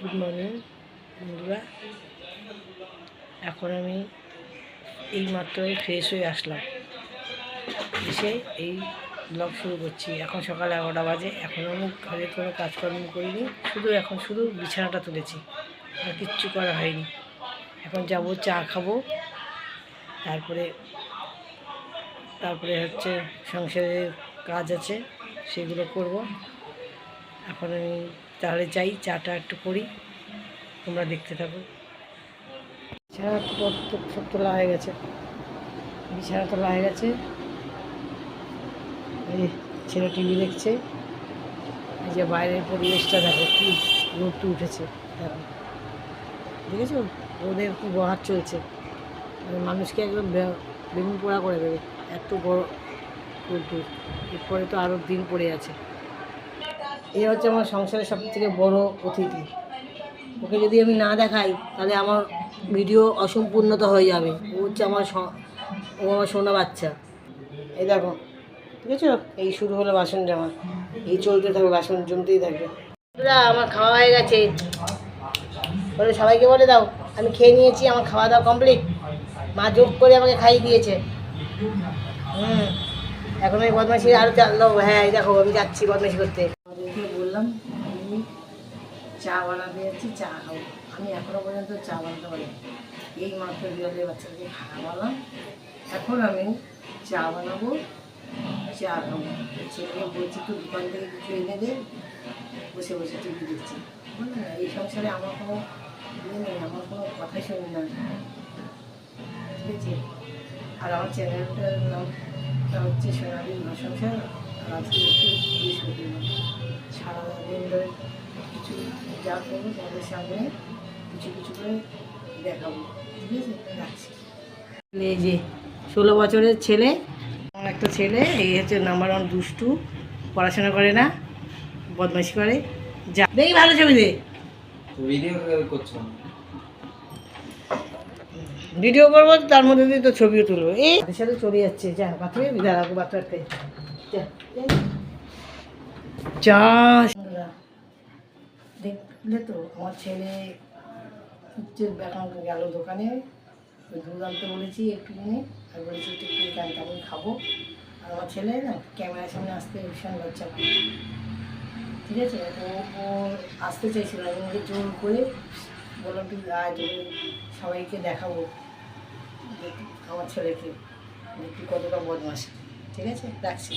Good morning বন্ধুরা। এখন আমি এইমাত্রই ফ্রেশ হয়ে আসলাম, এসে এই ব্লগ শুরু করছি। এখন সকাল 11টা বাজে। এখন আমি ঘরে কোনো কাজকর্ম করিনি, শুধু বিছানাটা তুলেছি, আর কিচ্ছু করা হয়নি। এখন যাব চা খাবো, তারপরে হচ্ছে সংসারের কাজ আছে, সেগুলো করব। এখন আমি তাহলে যাই, চাটা একটু করি, তোমরা দেখতে থাকো। বিছানা সব তোলা হয়ে গেছে, বিছানা তোলা হয়ে গেছে। এই ছেলে টিভি দেখছে। এই যে বাইরের পরিবেশটা দেখো, কি রোদ উঠেছে, দেখো দেখেছো, রোদের কি বহার চলছে, মানুষকে একদম বেগুন পোড়া করে দেবে, এত বড় রোদ্দুর। এরপরে তো আরও দিন পড়ে আছে। এই হচ্ছে আমার সংসারের সবথেকে বড় অতিথি। ওকে যদি আমি না দেখাই তাহলে আমার ভিডিও অসম্পূর্ণতা হয়ে যাবে। ও হচ্ছে আমার সোনা বাচ্চা। এই দেখো, ঠিক আছে, এই শুরু হলো বাসন জামা, এই চলতে থাকবে, বাসন জমতেই থাকবে। আমার খাওয়া হয়ে গেছে, বলে সবাইকে বলে দাও আমি খেয়ে নিয়েছি, আমার খাওয়া দাওয়া কমপ্লিট। মা যোগ করে আমাকে খাইয়ে দিয়েছে। এখন আমি বদমাইশি আরও চাললো। হ্যাঁ, এই দেখো আমি যাচ্ছি বদমাইশি করতে। বললাম আমি চা বানাতে যাচ্ছি, চা খাবো। আমি এখনও পর্যন্ত চা বানাতে পারি, এই মাত্র বিড়ালের বাচ্চাকে খাওয়ালাম। এখন আমি চা বানাবো, চা খাবো। ছেলেকে বলছি তো দোকান থেকে কিছু এনে দে, বসে বসে টিভি দেখছি। এই সংসারে আমার কোনো ইয়ে নেই, আমার কোনো কথাই শুনি না, ঠিক আছে। আর আমার চ্যানেলটার নামটা হচ্ছে সোনালী মা সংসার। আর আজকে একটু বৃহস্পতিবার, সারাদিন ধরে কিছু যা করবো তোমাদের সামনে কিছু করে দেখাবো, ঠিক আছে। রাখছি। এই যে 16 বছরের ছেলে, আমার একটা ছেলে, এই হচ্ছে নাম্বার 1 দুষ্টু, পড়াশোনা করে না, বদমাইশি করে। যা দেখি ভালো ছবি দে। ভিডিও করবো, তার মধ্যে দিয়ে তো ছবিও তুলবো। এই সাথে চলে যাচ্ছে, যা বাথরুমে বিধা রাখবো, বাথরুমে যা। দেখলে তো আমার ছেলে হচ্ছে এখন গেল দোকানে, ওই দুধ আনতে বলেছি একটু কিনে, আর বলেছি একটু কেক আনতে, আমি খাবো। আর আমার ছেলে না ক্যামেরার সামনে আসতে ভীষণ লজ্জা পায়, ঠিক আছে। ও আসতে চাইছিল, আমি ওকে জোর করে বললাম তুই আয়, তোকে সবাইকে দেখাবো আমার ছেলেকে তুই কতটা বদমাস, ঠিক আছে। রাখছি।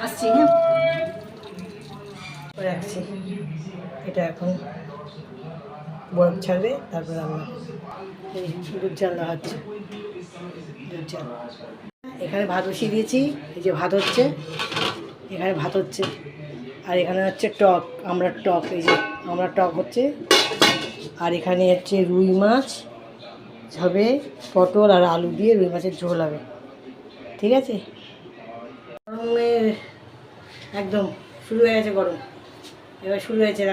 আসছি, হ্যাঁ রাখছি। এটা এখন বরফ ছাড়বে, তারপর আমরা এই দুধ চাল দেখাচ্ছি, দুধ চাল। এখানে ভাত বসিয়ে দিয়েছি, এই যে ভাত হচ্ছে, এখানে ভাত হচ্ছে, আর এখানে হচ্ছে টক, আমরা টক, এই যে আমরা টক হচ্ছে। আর এখানে হচ্ছে রুই মাছ হবে, পটল আর আলু দিয়ে রুই মাছের ঝোল হবে, ঠিক আছে। গরমের একদম শুরু হয়ে গেছে গরম, এবার শুরু হয়েছে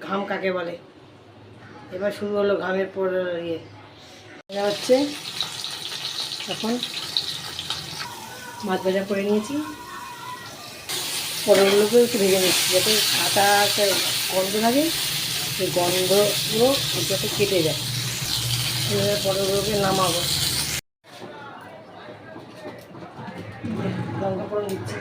ঘাম কাকে বলে, এবার শুরু হলো ঘামের পর ইয়ে হচ্ছে। এখন মাছ ভাজা করে নিয়েছি, পটলগুলোকে একটু ভেজে নিচ্ছি যাতে কাঁচা একটা গন্ধ থাকে, সেই গন্ধগুলো যাতে কেটে যায়। এভাবে পটলগুলোকে নামাবো। লঙ্কা ফোড়ন দিচ্ছি।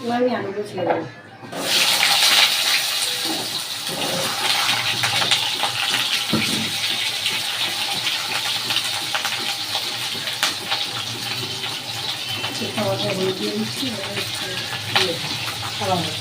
এবার আমি আলুগুলো ছেড়ে দেবো। খাবারটা হয়ে দিয়ে দিচ্ছি, খাওয়া হবে।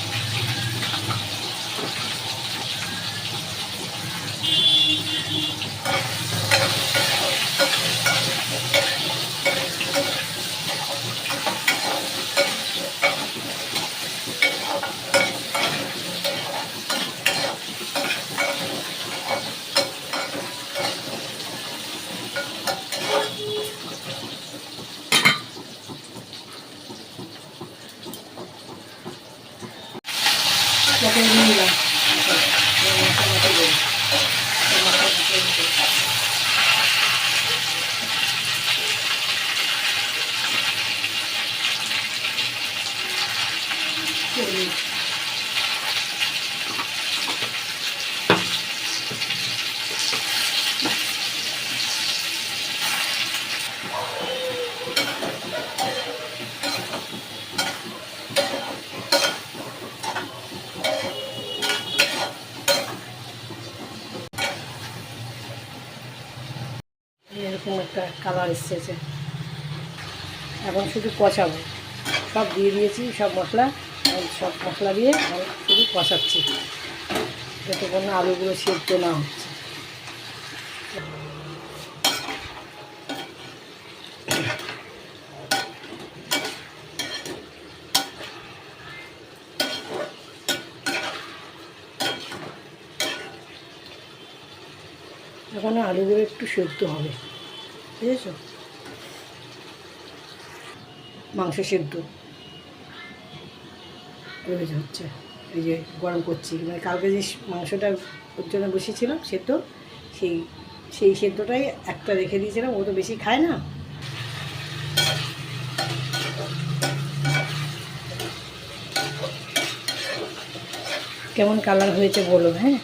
নিলাম এরকম একটা কালার এসেছে। এখন শুধু কষাবো, সব দিয়ে দিয়েছি, সব মশলা দিয়ে শুধু কষাচ্ছি যতক্ষণ না আলুগুলো সেদ্ধ না হচ্ছে। এখন আলুগুলো একটু সেদ্ধ হবে, বুঝেছো? মাংস সেদ্ধ হচ্ছে, এই যে গরম করছি, মানে কালকে যে মাংসটা ওর জন্য বসিয়েছিলাম সেদ্ধ, সেই সেদ্ধটাই একটা রেখে দিয়েছিলাম, ও তো বেশি খায় না। কেমন কালার হয়েছে বলো, হ্যাঁ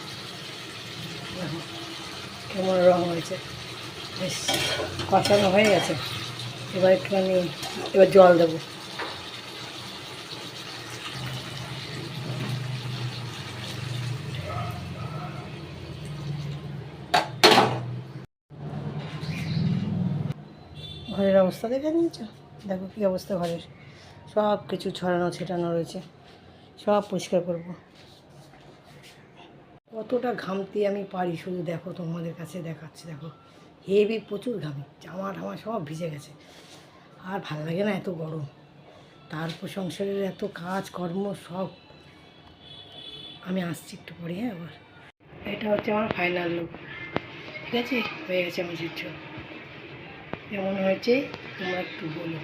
কেমন রং হয়েছে, বেশ কষানো হয়ে গেছে। এবার একটুখানি জল দেবো। ঘরের অবস্থা দেখে নিয়েছো, দেখো কী অবস্থা ঘরের, সব কিছু ছড়ানো ছেটানো রয়েছে, সব পরিষ্কার করব। কতটা ঘামতে আমি পারি শুধু দেখো, তোমাদের কাছে দেখাচ্ছি, দেখো হেভি প্রচুর ঘামি, জামা ঠামা সব ভিজে গেছে। আর ভালো লাগে না এত গরম, তারপর সংসারের এত কাজ কর্ম সব। আমি আসছি একটু পরে, হ্যাঁ আবার। এটা হচ্ছে আমার ফাইনাল লুক, ঠিক আছে? হয়ে গেছে আমার চিত্র, কেমন হয়েছে তোমরা একটু বলো।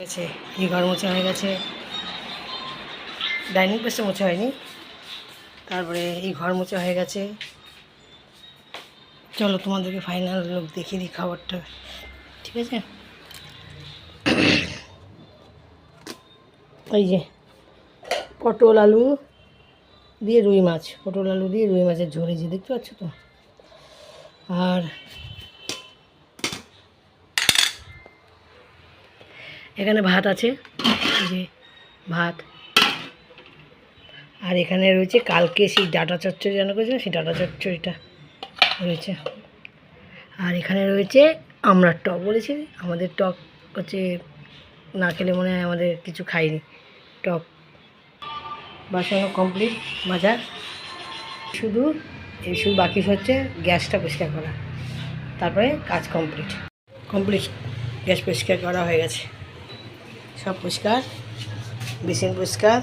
গেছে এই ঘর মোছা হয়ে গেছে, ডাইনিং প্লেসটা মোছা হয়নি, তারপরে এই ঘর মোছা হয়ে গেছে। চলো তোমাদেরকে ফাইনাল লুক দেখিয়ে দিই খাবারটা, ঠিক আছে? এই যে পটল আলু দিয়ে রুই মাছ, পটল আলু দিয়ে রুই মাছের ঝোল, এই যে দেখতে পাচ্ছ তো। আর এখানে ভাত আছে, এই যে ভাত। আর এখানে রয়েছে কালকে সেই ডাঁটা চচ্চড়ি রান্না করেছিলাম, সেই ডাঁটা চচ্চড়িটা রয়েছে। আর এখানে রয়েছে আমড়ার টক। বলেছি আমাদের টক হচ্ছে না খেলে মনে হয় আমাদের কিছু খাইনি। টক বাসানো কমপ্লিট, মাজা শুধু বাকি হচ্ছে গ্যাসটা পরিষ্কার করা, তারপরে কাজ কমপ্লিট। গ্যাস পরিষ্কার করা হয়ে গেছে, সব পরিষ্কার, বেসিন পরিষ্কার।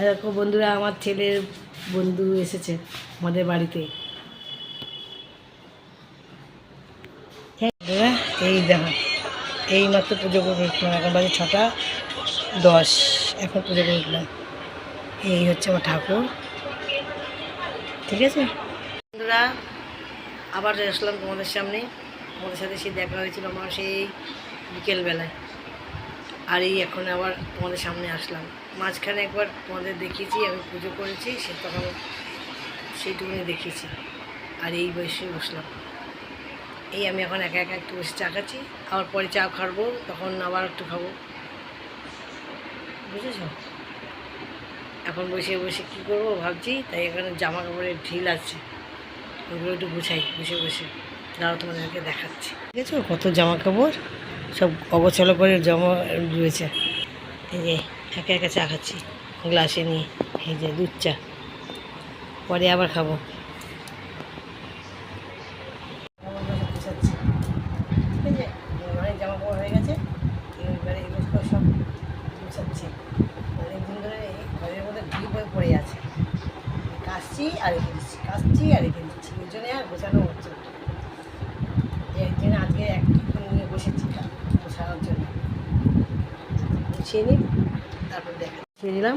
এরকম বন্ধুরা, আমার ছেলের বন্ধু এসেছে আমাদের বাড়িতে। হ্যাঁ বন্ধুরা, এই দেখো, এই মাত্র পুজো করে উঠলাম, এখন বাজে 6:10, এখন পুজো করে উঠলাম। এই হচ্ছে আমার ঠাকুর, ঠিক আছে বন্ধুরা। আবার আসলাম তোমাদের সামনে, তোমাদের সাথে সেই দেখা হয়েছিল আমার সেই বিকেলবেলায়। আর এই এখন আবার তোমাদের সামনে আসলাম। মাঝখানে একবার তোমাদের দেখিয়েছি, আমি পুজো করেছি, সে তখন সেইটুকুনি দেখিয়েছি। আর এই বয়সে বসলাম, এই আমি এখন একা একা একটু বসে চা খাচ্ছি, আবার পরে চা খাবো, তখন আবার একটু খাবো, বুঝেছ। এখন বসে বসে কী করবো ভাবছি, তাই এখানে জামা কাপড়ের ঢিল আছে, ওগুলো একটু গুছাই বসে বসে। দাঁড়াও তোমাদেরকে দেখাচ্ছি, ঠিক আছে। কত জামা কাপড় সব অগোছালো করে জমা রয়েছে। এই যে একা একা চা খাচ্ছি গ্লাসে নিয়ে, এই যে দুধ চা, পরে আবার খাবো। ঠিক আছে, অনেক জামা কাপড় হয়ে গেছে, এবারে এগুলো সব গুছাচ্ছি। অনেকদিন ধরে এই ঘরের মধ্যে ভিড় হয়ে পড়ে আছে, কাচছি আর রেখে দিচ্ছি, কাচছি আর রেখে দিচ্ছি, ওই জন্যে আর গোছানো হচ্ছে না। এর জন্য আজকে একটু নিয়ে বসেছি গোছানোর জন্য। গুছিয়ে নিই, তারপর গুছিয়ে নিলাম।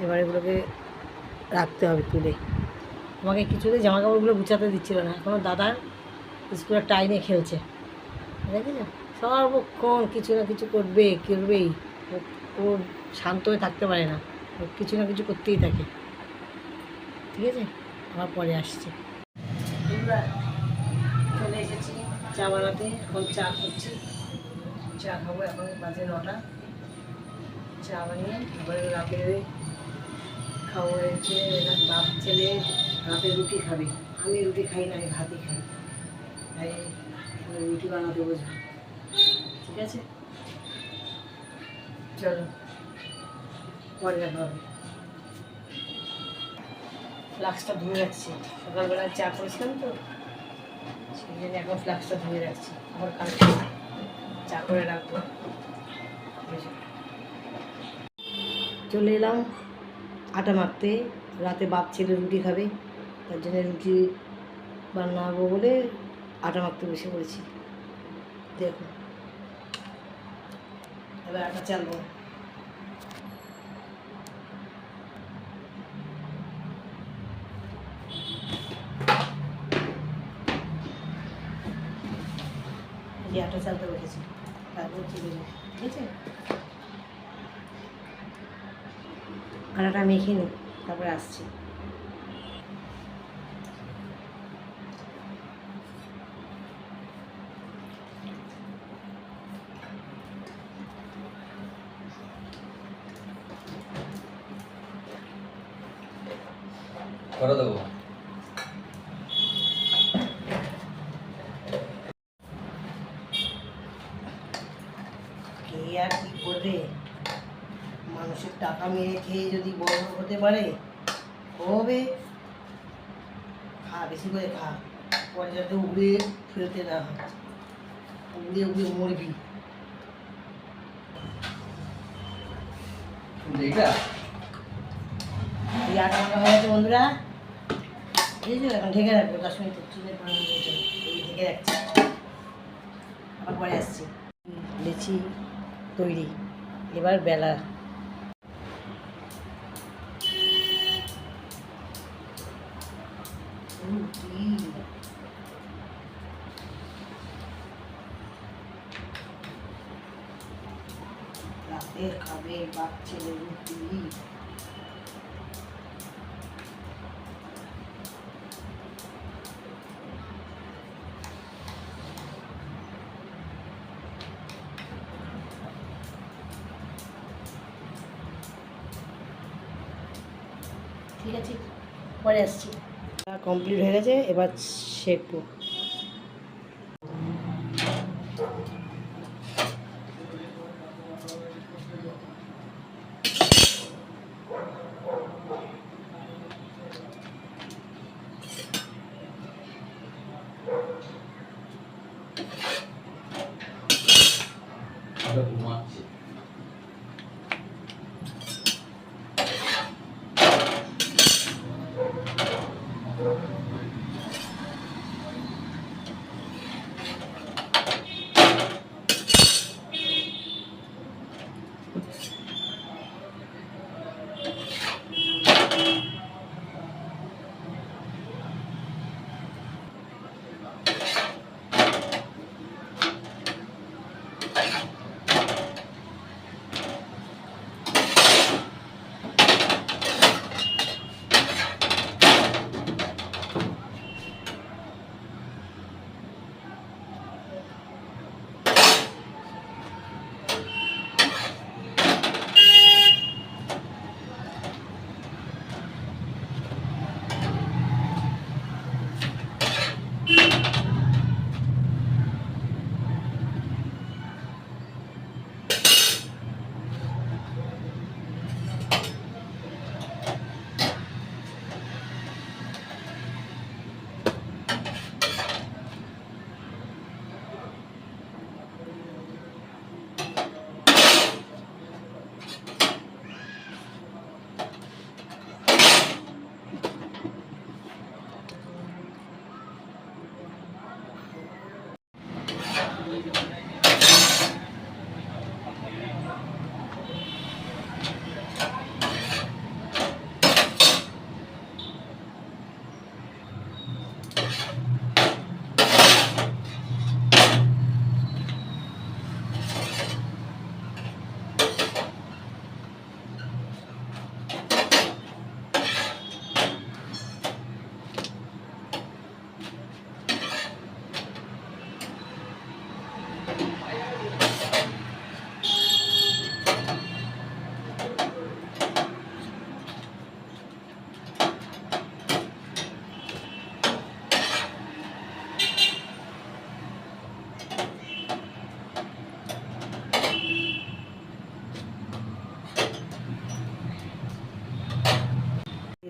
এবার এগুলোকে রাখতে হবে তুলে। আমাকে কিছুতেই জামা কাপড়গুলো গুছাতে দিচ্ছিল না, এখনও দাদার স্কুলের টাইমে খেলছে, দেখেছো, সর্বক্ষণ কিছু না কিছু করবেই। ও শান্ত হয়ে থাকতে পারে না, ও কিছু না কিছু করতেই থাকে, ঠিক আছে। আমার পরে আসছে, চলে এসেছি চা বানাতে, এখন চা করছি, চা খাবো। এখন বাজে 9টা, চা বানিয়ে এবারে রাতে খাবো। হচ্ছে বাপ ছেলে রাতে রুটি খাবে, আমি রুটি খাই না, আমি ভাতই খাই, তাই রুটি বানাতে বসবো, ঠিক আছে। চলো পরে দেখা হবে। ফ্লাক্সটা ধুয়ে রাখছি, সকালবেলায় চা করেছিলাম তো, সেই জন্য এখন ফ্লাক্সটা ধুয়ে রাখছি, আবার কালকে চা করে রাখবো। চলে এলাম আটা মাখতে, রাতে বাপ ছেলে রুটি খাবে, তার জন্য রুটি বানাবো বলে আটা মাখতে বসে পড়েছি। দেখো এবার আটা চালবো। এই আটা চালতে বসেছি, তারপর চলে যাবো, ঠিক আছে। আটাটা মেখে নিই, তারপরে আসছি। করে দেবো। কে আর কি করবে, মানুষের টাকা মেরে খেয়ে যদি বড় হতে পারে হবে, খা বেশি করে খা, পরে যাতে উগড়ে ফেলতে না হয়, উগড়ে উগড়ে মরবি। দেখলা এই আটা মাখা হয়ে গেছে বন্ধুরা, বুঝেছো। এখন ঢেকে রাখবো 10 মিনিট, চুলের বানানোর জন্য এই ঢেকে রাখছি, আবার পরে আসছি। লেচি তৈরি, এবার বেলা। রাতে খাবে বাপ ছেলে রুটি, ঠিক আছে, পরে আসছি। কমপ্লিট হয়ে গেছে, এবার শেখবো।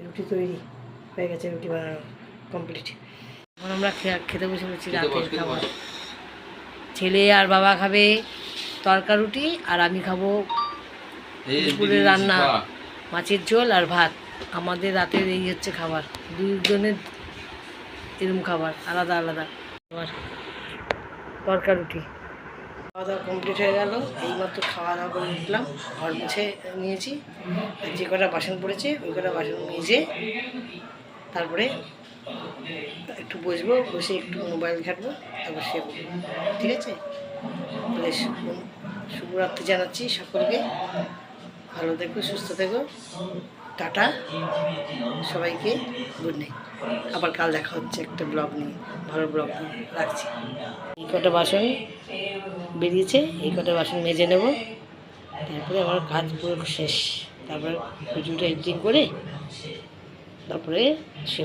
রুটি তৈরি হয়ে গেছে, রুটি বানানো কমপ্লিট। এখন আমরা খেতে বসে পড়ছি রাতের খাবার। ছেলে আর বাবা খাবে তরকা রুটি, আর আমি খাবো দুপুরের রান্না, মাছের ঝোল আর ভাত। আমাদের রাতের এই হচ্ছে খাবার, দুজনের এরকম খাবার, আলাদা আলাদা। আমার তরকা রুটি খাওয়া দাওয়া কমপ্লিট হয়ে গেল। এইমাত্র খাওয়া দাওয়া করে উঠলাম, ঘর মুছে নিয়েছি। আর যে কটা বাসন পড়েছে ওই কটা বাসন মেজে তারপরে একটু বসবো, বসে একটু মোবাইল ঘাটবো, তারপর সে ঠিক আছে। তাহলে শুভরাত্রি জানাচ্ছি সকলকে, ভালো থেকো, সুস্থ থেকো, টাটা সবাইকে, গুড নাইট। আবার কাল দেখা হচ্ছে একটা ব্লগ নিয়ে, ভালো ব্লগ নিয়ে। রাখছি। এই কটা বাসন বেরিয়েছে, এই কটা বাসন মেজে নেব, তারপরে আমার কাজ পুরো শেষ। তারপরে ভিডিওটা এডিটিং করে তারপরে সে